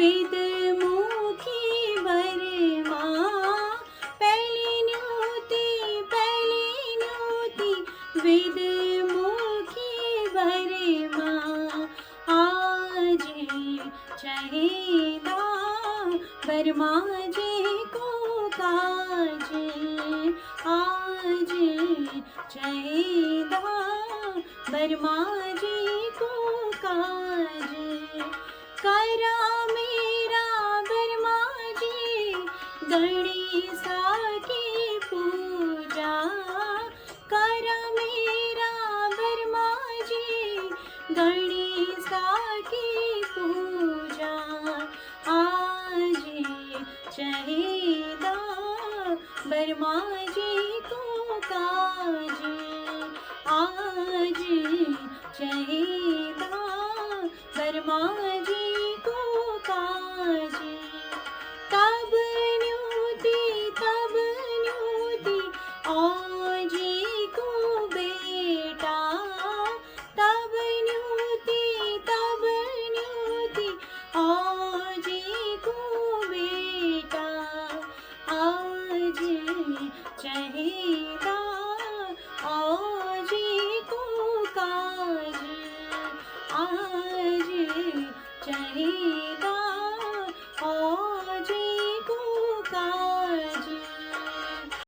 वेद मुखी बरमा पहली न्योती वेद मुखी बरमा आज चहेदा बरमा जी को काज आज चहेदा बरमा जी को काज करा मेरा बरमा जी गणेशा की पूजा करा मेरा बरमा जी गणेशा की पूजा आज चहेदा बरमा जी को काज आज चहे